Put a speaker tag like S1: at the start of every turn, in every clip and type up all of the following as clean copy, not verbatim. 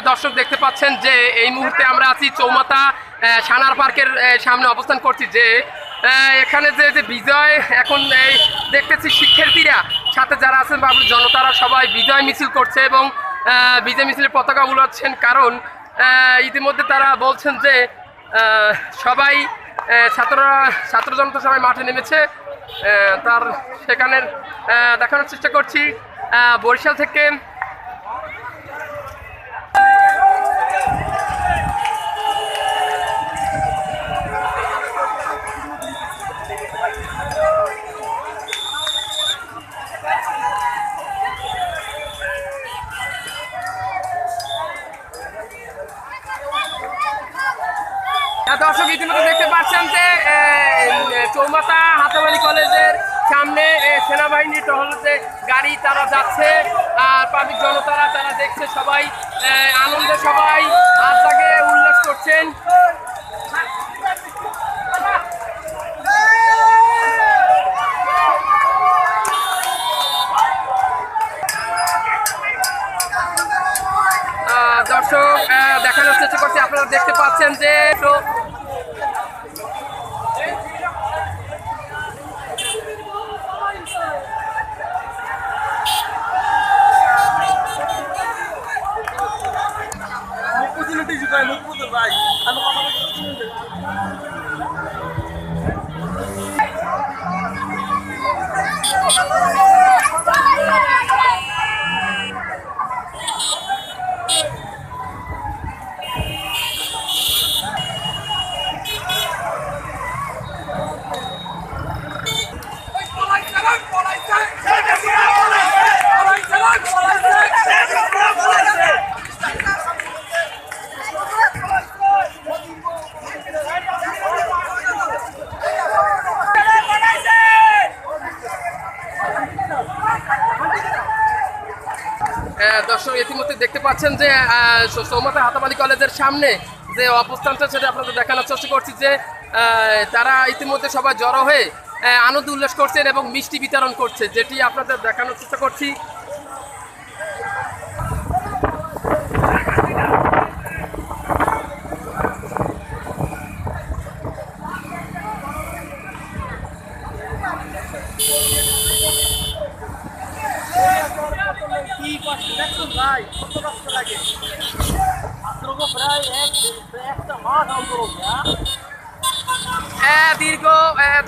S1: দর্শক দেখতে পাচ্ছেন যে এই মুহূর্তে আমরা আছি চৌমাথা সানার পার্কের সামনে অবস্থান করছি। যে এখানে যে বিজয় এখন দেখতেছি শিক্ষার্থীরা সাথে যারা আছেন বা জনতারা সবাই বিজয় মিছিল করছে এবং বিজয় মিছিলের পতাকা উড়াচ্ছেন। কারণ ইতিমধ্যে তারা বলছেন যে সবাই ছাত্র জনতা সবাই মাঠে নেমেছে। তার সেখানে দেখানোর চেষ্টা করছি বরিশাল থেকে। দর্শক ইতিমধ্যে দেখতে পাচ্ছেন যে চৌমাথা হাতাবাড়ি কলেজের সামনে সেনাবাহিনী টহলতে গাড়ি তারা যাচ্ছে আর পাবলিক জনতারা তারা দেখছে, সবাই আনন্দে সবাই হাত জাগে উল্লাস করছেন। দর্শক দেখানোর চেষ্টা করছি, আপনারা দেখতে পাচ্ছেন যে দর্শক ইতিমধ্যে দেখতে পাচ্ছেন যে চৌমাথা হাতাবাড়ি কলেজের সামনে যে অবস্থানটা সেটা আপনাদের দেখানোর চেষ্টা করছি যে তারা ইতিমধ্যে সবাই জড়ো হয়ে আনন্দ উল্লাস করছেন এবং মিষ্টি বিতরণ করছে, যেটি আপনাদের দেখানোর চেষ্টা করছি।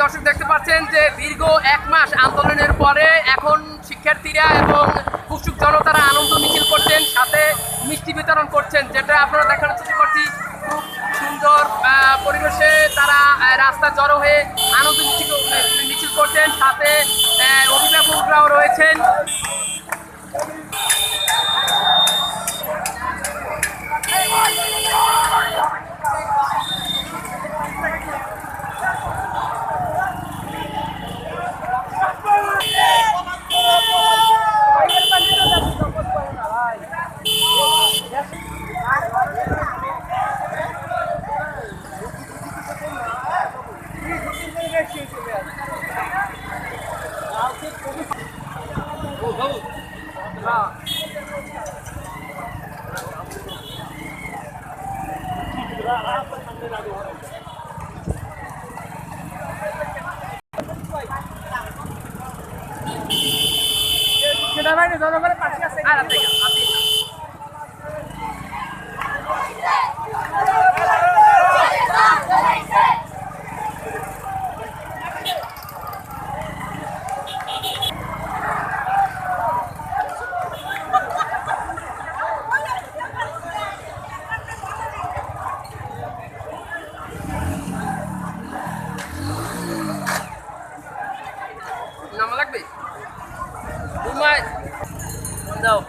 S1: দর্শক দেখতে পাচ্ছেন যে দীর্ঘ 1 মাস আন্দোলনের পরে এখন শিক্ষার্থীরা এবং উৎসুক জনতারা আনন্দ মিছিল করছেন, সাথে মিষ্টি বিতরণ করছেন, যেটা আপনারা দেখানোর চেষ্টা করছি। খুব সুন্দর পরিবেশে তারা রাস্তা জড়ো হয়ে আনন্দ মিছিল করছেন, সাথে অভিভাবকরাও রয়েছেন। নামা লাগবে দাও।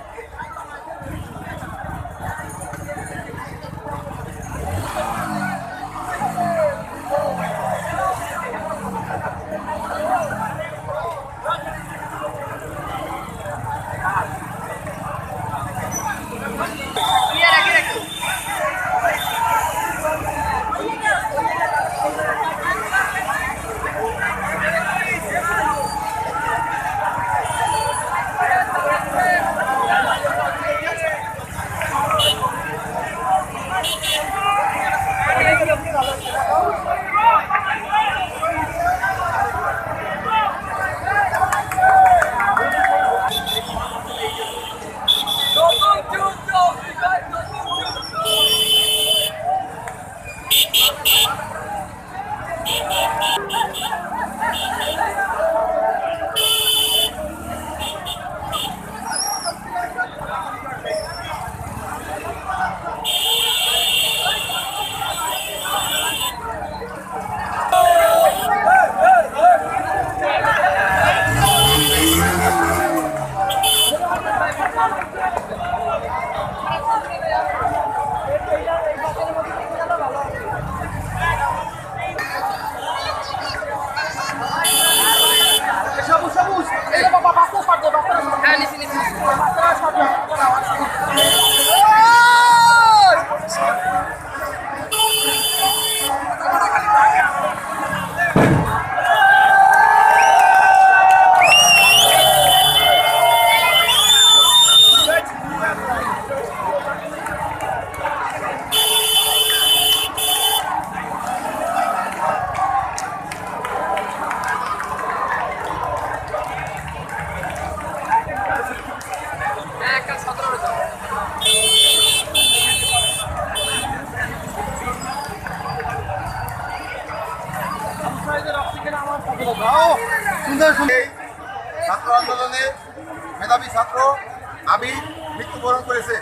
S2: আবির মৃত্যুবরণ করেছে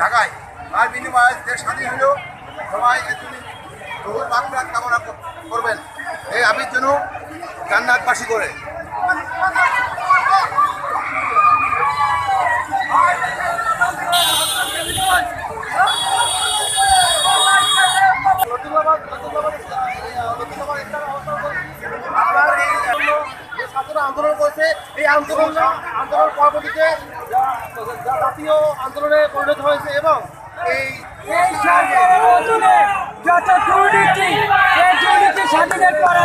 S2: ঢাকায়। তার বিনিময়ে দেশ স্বাধীন হলেও সবাই এর জন্য বহু মাত্রা কামনা করবেন, এই আবির যেন জান্নাতবাসী করে। আন্দোলন করেছে, এই আন্দোলন পরবর্তীতে জাতীয় আন্দোলনে পরিণত হয়েছে এবং এই
S3: যত দুর্নীতি, এই দুর্নীতি স্বাধীনের পরে